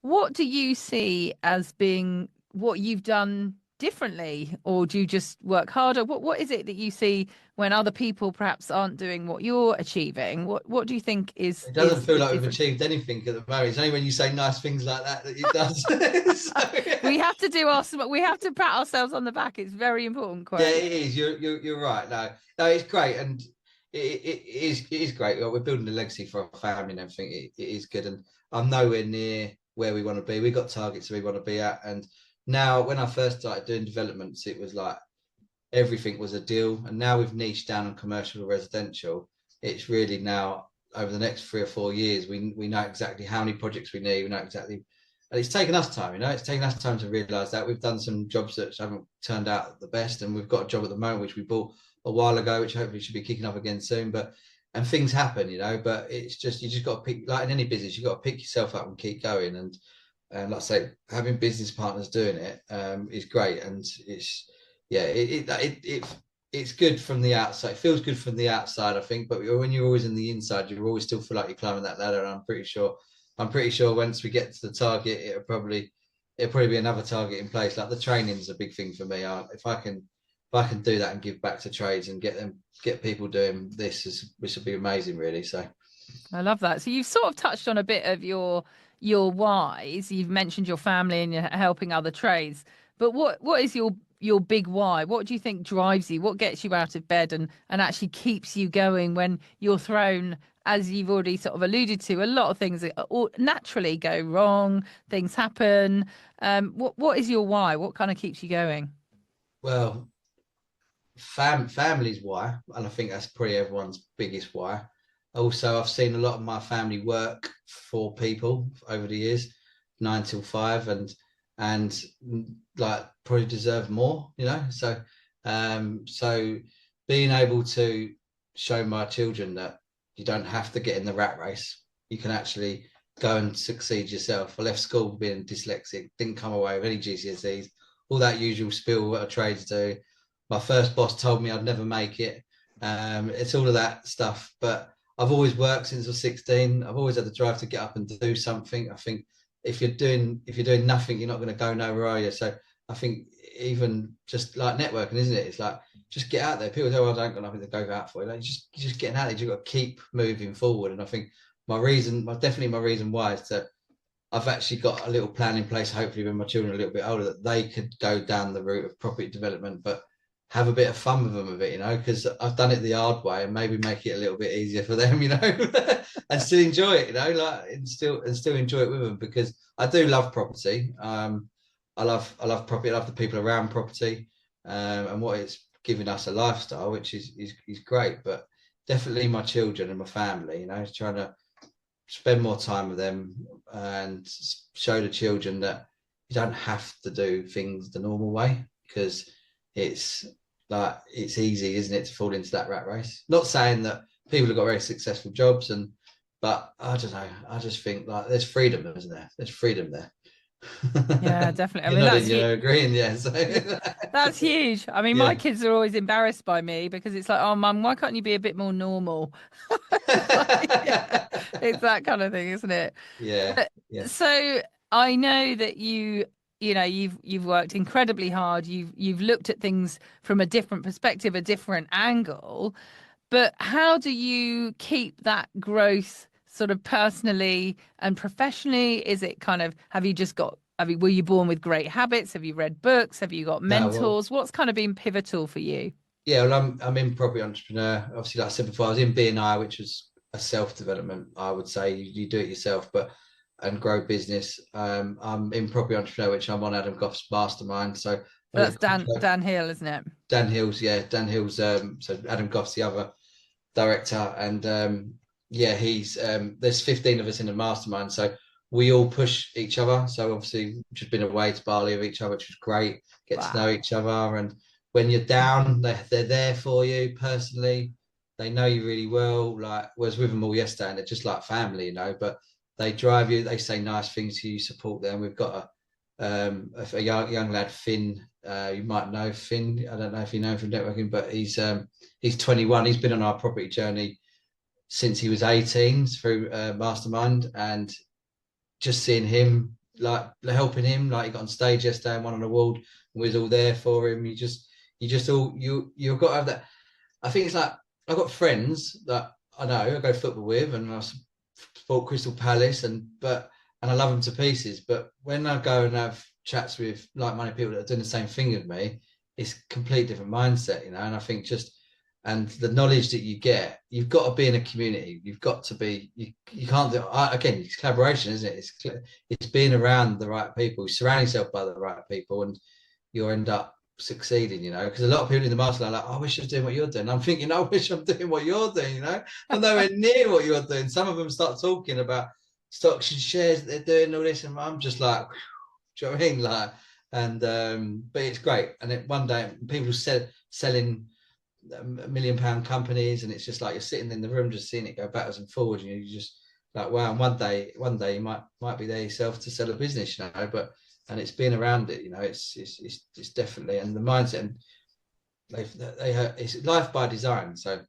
What do you see as being what you've done differently, or do you just work harder? What is it that you see when other people perhaps aren't doing what you're achieving? What do you think is It doesn't is feel is like we've different? achieved anything at the moment. It's only when you say nice things like that that it does. So, We have to do our we have to pat ourselves on the back. It's very important, yeah, quite. it is. You're right. No, it's great, and it is great. We're building a legacy for our family and everything. It is good, and I'm nowhere near where we want to be. We've got targets we want to be at, and now when I first started doing developments, it was like everything was a deal, and now we've niched down on commercial or residential. It's really now over the next 3 or 4 years, we know exactly how many projects we need. We know exactly, and it's taken us time. It's taken us time to realise that we've done some jobs that haven't turned out the best, and we've got a job at the moment which we bought a while ago, which hopefully should be kicking up again soon. But and things happen, but it's just you just got to pick, like in any business, you got to pick yourself up and keep going. And like I say, having business partners doing it is great, and it's yeah, it's good from the outside. It feels good from the outside, I think. But when you're always in the inside, you always still feel like you're climbing that ladder. And I'm pretty sure once we get to the target, it'll probably be another target in place. Like the training is a big thing for me. If I can do that and give back to trades and get people doing this would be amazing, really. So I love that. So you've sort of touched on a bit of your whys. You've mentioned your family and you're helping other trades. But what is your big why? What do you think drives you? What gets you out of bed and actually keeps you going when you're thrown, as you've already sort of alluded to, a lot of things that naturally go wrong, things happen. What is your why? What kind of keeps you going? well, family's why, and I think that's probably everyone's biggest why. Also, I've seen a lot of my family work for people over the years, 9 till 5, and like probably deserve more. So being able to show my children that you don't have to get in the rat race, you can actually go and succeed yourself. I left school being dyslexic, didn't come away with any GCSEs, all that usual spiel what a trades do. My first boss told me I'd never make it. It's all of that stuff. But I've always worked since I was 16. I've always had the drive to get up and do something. I think if you're doing nothing, you're not going to go nowhere, are you? So I think even just like networking, isn't it? It's like just get out there. People say, "Well, I don't got nothing to go out for." You're just getting out there. You've got to keep moving forward. And I think definitely my reason why is that I've actually got a little plan in place. Hopefully, when my children are a little bit older, that they could go down the route of property development, but have a bit of fun with them with it, because I've done it the hard way and maybe make it a little bit easier for them, and still enjoy it, like and still enjoy it with them because I do love property. I love property. I love the people around property, and what it's giving us a lifestyle, which is great. But definitely my children and my family, trying to spend more time with them and show the children that you don't have to do things the normal way because it's like it's easy, isn't it, to fall into that rat race? Not saying that people have got very successful jobs, but I don't know. I just think like there's freedom, isn't there? There's freedom there. Yeah, definitely. I You're mean, nodding, you're agreeing, yeah. So that's huge. I mean, my yeah. kids are always embarrassed by me because it's like, oh, mum, why can't you be a bit more normal? It's like, yeah, it's that kind of thing, isn't it? Yeah, But yeah. so I know that you've worked incredibly hard. You've looked at things from a different perspective, a different angle. But how do you keep that growth sort of personally and professionally? Is it kind of, have you just got, were you born with great habits? Have you read books? Have you got No, well, mentors? What's kind of been pivotal for you? yeah, well, I'm in property entrepreneur. Obviously, like I said before, I was in BNI, which was a self development. I would say you do it yourself, but and grow business. I'm in property entrepreneur, which I'm on Adam Goff's Mastermind. So I did a That's contract. Dan Hill, isn't it? Dan Hill's, yeah, Dan Hill's. So Adam Goff's the other director, and yeah, he's there's 15 of us in the mastermind, so we all push each other. So obviously, we've just been away to Bali with each other, which was great. Get to know Wow. each other, and when you're down, they're there for you personally. They know you really well. Like was with them all yesterday, and they're just like family, But they drive you. They say nice things to you. Support them. We've got a young lad, Finn. You might know Finn. I don't know if you know him from networking, but he's 21. He's been on our property journey since he was 18 through Mastermind, and just seeing him, like helping him, like he got on stage yesterday and won an award, and we was all there for him. You've got to have that. I think it's like I've got friends that I know I go football with, and I support Crystal Palace, and I love them to pieces. But when I go and have chats with like-minded people that are doing the same thing with me, it's a complete different mindset, you know. And I think just and the knowledge that you get, you've got to be in a community. You've got to be. You can't do again. It's collaboration, isn't it? It's being around the right people, surrounding yourself by the right people, and you'll end up succeeding, you know, because a lot of people in the market are like, oh, I wish I was doing what you're doing. I'm thinking, I wish I'm doing what you're doing, you know. I'm nowhere near what you're doing. Some of them start talking about stocks and shares that they're doing all this, and I'm just like, do you know what I mean? Like, and but it's great. And one day people selling £1 million companies, and it's just like you're sitting in the room just seeing it go backwards and forwards, and you just like, wow. And one day you might be there yourself to sell a business, you know. But and it's been around it, you know. It's definitely, and the mindset, and it's life by design. So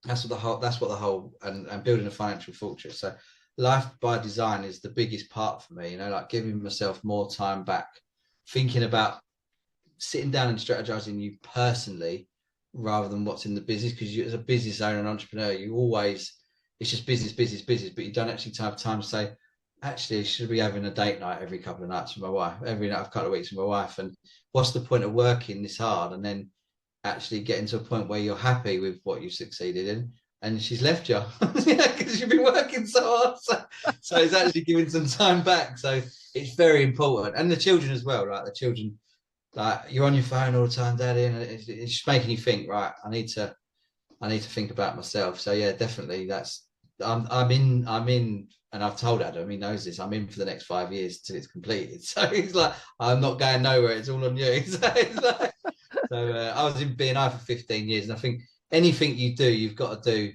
that's what the whole and building a financial fortress. So life by design is the biggest part for me, you know, like giving myself more time back, thinking about sitting down and strategizing you personally rather than what's in the business. Because you, as a business owner and entrepreneur, you always, it's just business, but you don't actually have time to say, actually, should we be having a date night every couple of nights with my wife, every night, a couple of weeks with my wife? And what's the point of working this hard and then actually getting to a point where you're happy with what you've succeeded in? And she's left you because you've been working so hard. So it's actually giving some time back. So it's very important. And the children as well, like the children, like you're on your phone all the time, Daddy, and it's just making you think, right, I need to think about myself. So yeah, definitely I'm in, and I've told Adam, he knows this, I'm in for the next 5 years till it's completed. So he's like, I'm not going nowhere, it's all on you. So I was in BNI for 15 years, and I think anything you do, you've got to do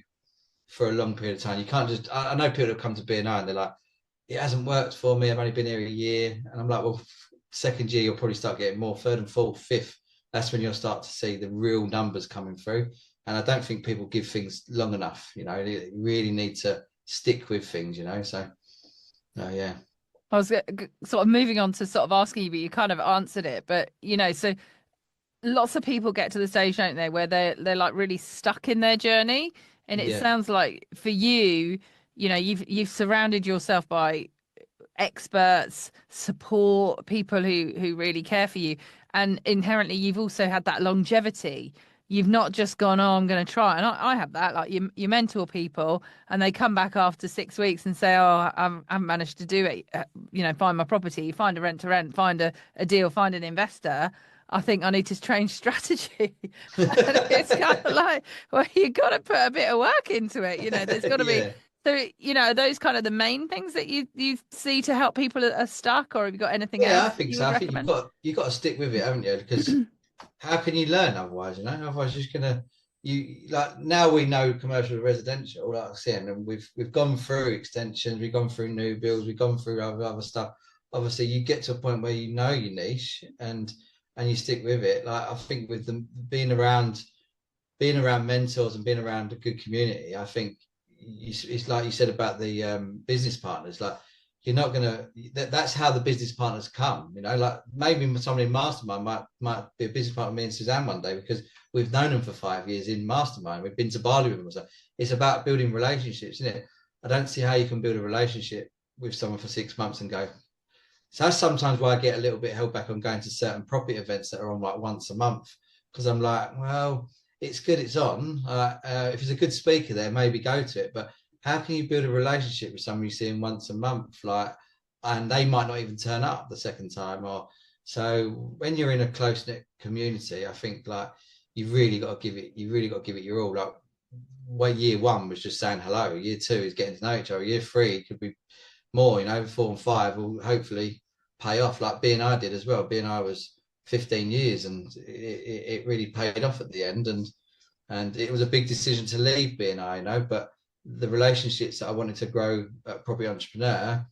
for a long period of time. You can't just, I know people that come to BNI and they're like, it hasn't worked for me, I've only been here a year. And I'm like, well, second year, you'll probably start getting more, third and fourth, fifth. That's when you'll start to see the real numbers coming through. And I don't think people give things long enough, you know. You really need to stick with things, you know. So, yeah. I was sort of moving on to sort of asking you, but you kind of answered it. But, you know, so lots of people get to the stage, don't they, where they're like really stuck in their journey. And it Yeah. sounds like for you, you know, you've surrounded yourself by experts, support, people who really care for you. And inherently you've also had that longevity. You've not just gone, oh, I'm going to try. And I have that. Like you mentor people and they come back after 6 weeks and say, oh, I haven't managed to do it. You know, find my property, find a rent to rent, find a deal, find an investor. I think I need to change strategy. And it's kind of like, well, you've got to put a bit of work into it. You know, there's got to be. Yeah. So, you know, are those kind of the main things that you see to help people that are stuck, or have you got anything Yeah, I else think you so. would I think recommend? you've got to stick with it, haven't you? Because how can you learn otherwise, you know? Otherwise you're just gonna, you like, now we know commercial and residential, like I said, and we've gone through extensions, we've gone through new builds, we've gone through other stuff. Obviously you get to a point where you know your niche, and you stick with it. Like I think with them being around mentors and being around a good community, I think it's like you said about the business partners. Like you're not gonna. That's how the business partners come. You know, like maybe somebody in Mastermind might be a business partner with me and Suzanne one day because we've known them for 5 years in Mastermind. We've been to Bali with them. So it's about building relationships, isn't it? I don't see how you can build a relationship with someone for 6 months and go. So that's sometimes why I get a little bit held back on going to certain property events that are on like once a month, because I'm like, well, it's good it's on. If it's a good speaker there, maybe go to it. But how can you build a relationship with someone you see in once a month, like, and they might not even turn up the second time? Or so when you're in a close knit community, I think like you've really got to give it. You really got to give it your all. Like, well, year one was just saying hello. Year two is getting to know each other. Year three could be more, you know, 4 and 5 will hopefully pay off, like BNI did as well. BNI was 15 years and it really paid off at the end, and it was a big decision to leave BNI, you know, but the relationships that I wanted to grow at Property Entrepreneur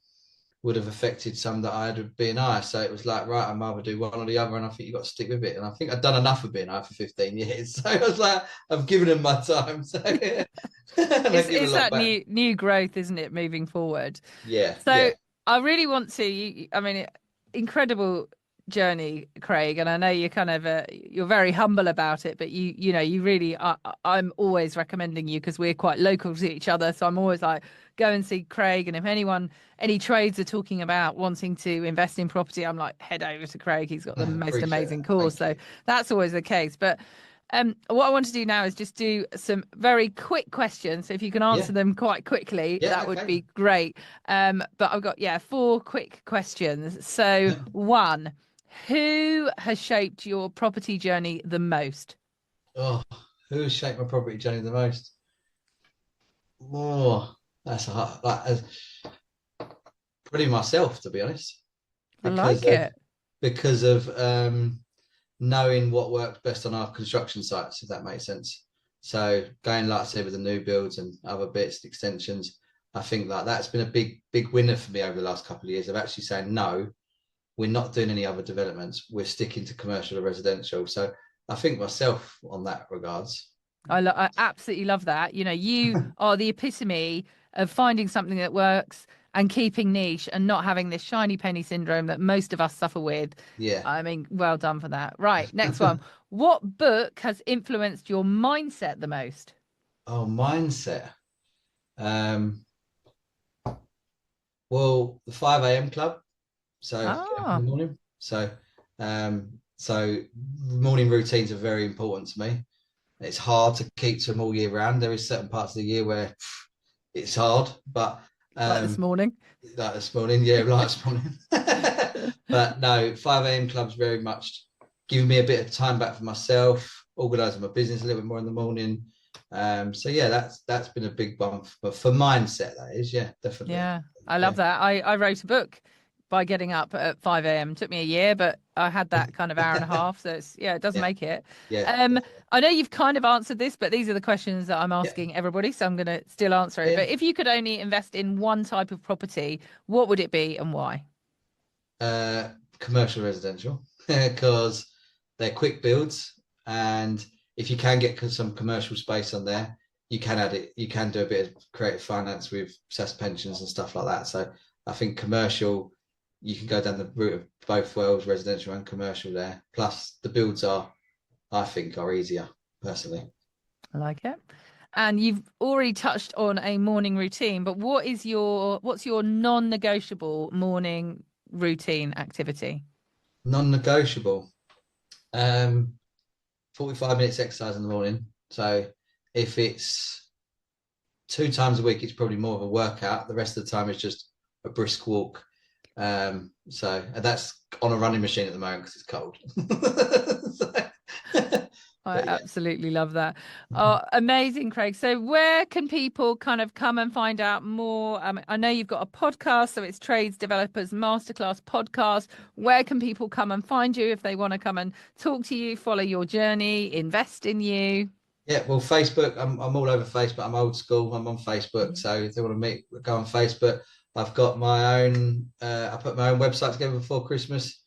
would have affected some that I had with BNI. So it was like, right, I'd rather do one or the other, and I think you've got to stick with it. And I think I've done enough with BNI for 15 years. So I was like, I've given them my time. So yeah. Give a It's lot that back. new growth, isn't it, moving forward? Yeah, So yeah, I really want to. I mean, incredible journey, Craig, and I know you're kind of you're very humble about it, but you know you really. I'm always recommending you because we're quite local to each other, so I'm always like go and see Craig, and if any trades are talking about wanting to invest in property, I'm like head over to Craig. He's got the most appreciate amazing that. course, Thank so you. that's always the case. But what I want to do now is just do some very quick questions. So if you can Yeah, answer them quite quickly, yeah, that would okay. be great. But I've got, yeah, four quick questions. So Yeah. one, who has shaped your property journey the most? Oh, who has shaped my property journey the most? Oh, that's a hard, probably myself, to be honest, I because like of it. because of knowing what works best on our construction sites, if that makes sense. So going, like I said, with the new builds and other bits, extensions, I think like that's been a big winner for me over the last couple of years of actually saying no, we're not doing any other developments. We're sticking to commercial or residential. So I think myself on that regards. I absolutely love that. You know, you are the epitome of finding something that works and keeping niche and not having this shiny penny syndrome that most of us suffer with. Yeah. I mean, well done for that. Right, next one. What book has influenced your mindset the most? Oh, mindset. Um, well, the 5 a.m. club. So get up in Ah, the morning. So morning routines are very important to me. It's hard to keep to them all year round. There is certain parts of the year where it's hard, but like this um, morning. like this morning, yeah, like this morning. But no, 5 a.m. club's very much giving me a bit of time back for myself, organising my business a little bit more in the morning. So yeah, that's been a big one for mindset. That is, yeah, definitely. Yeah, I love Yeah, that. I wrote a book by getting up at 5 a.m. Took me a year, but I had that kind of hour and a half. So it's, yeah, it does yeah, make it. yeah, Um, definitely. I know you've kind of answered this, but these are the questions that I'm Yeah, asking everybody, so I'm going to still answer it. yeah. But if you could only invest in one type of property, what would it be and why? uh, Commercial residential because they're quick builds, and if you can get some commercial space on there, you can add it. You can do a bit of creative finance with suspensions and stuff like that. So I think commercial, you can go down the route of both worlds, residential and commercial there. Plus the builds are, I think, are easier personally. I like it. And you've already touched on a morning routine, but what's your non-negotiable morning routine activity? Non-negotiable. 45 minutes exercise in the morning. So if it's 2 times a week, it's probably more of a workout. The rest of the time is just a brisk walk. So and that's on a running machine at the moment because it's cold. I But yeah, absolutely love that. Oh, amazing, Craig. So, where can people kind of come and find out more? I know you've got a podcast, so it's Trades Developers Masterclass Podcast. Where can people come and find you if they want to come and talk to you, follow your journey, invest in you? yeah. Well, Facebook, I'm all over Facebook. I'm old school. I'm on Facebook. Mhm. So if they want to meet, go on Facebook. I've got my own. I put my own website together before Christmas,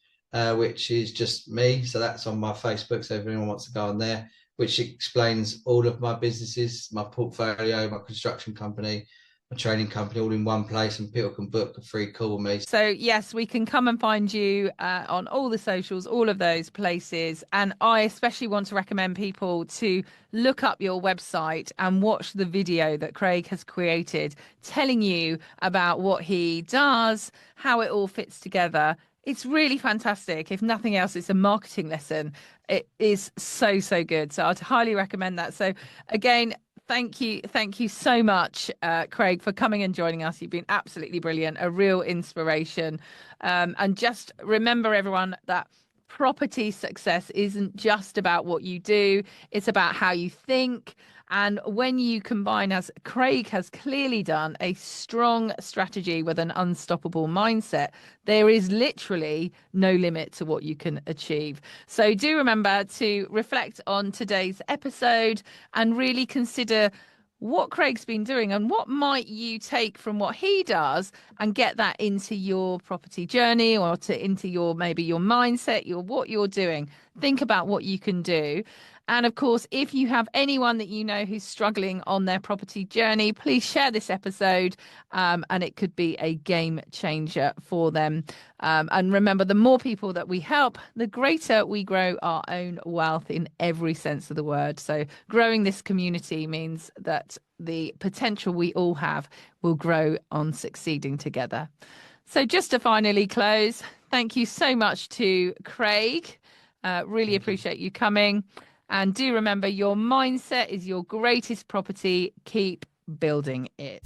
which is just me. So that's on my Facebook. So if anyone wants to go on there, which explains all of my businesses, my portfolio, my construction company, my training company, all in one place, and people can book a free call with me. So, yes, we can come and find you on all the socials, all of those places. And I especially want to recommend people to look up your website and watch the video that Craig has created telling you about what he does, how it all fits together. It's really fantastic. If nothing else, it's a marketing lesson. It is so good. So I'd highly recommend that. So again, thank you so much, Craig, for coming and joining us. You've been absolutely brilliant, a real inspiration. And just remember, everyone, that property success isn't just about what you do, it's about how you think. And when you combine, as Craig has clearly done, a strong strategy with an unstoppable mindset, there is literally no limit to what you can achieve. So do remember to reflect on today's episode and really consider what Craig's been doing and what might you take from what he does and get that into your property journey or into your maybe your mindset, your what you're doing. Think about what you can do. And of course, if you have anyone that you know who's struggling on their property journey, please share this episode, and it could be a game changer for them. And remember, the more people that we help, the greater we grow our own wealth in every sense of the word. So growing this community means that the potential we all have will grow on succeeding together. So just to finally close, thank you so much to Craig. Really appreciate you coming. And do remember, your mindset is your greatest property. Keep building it.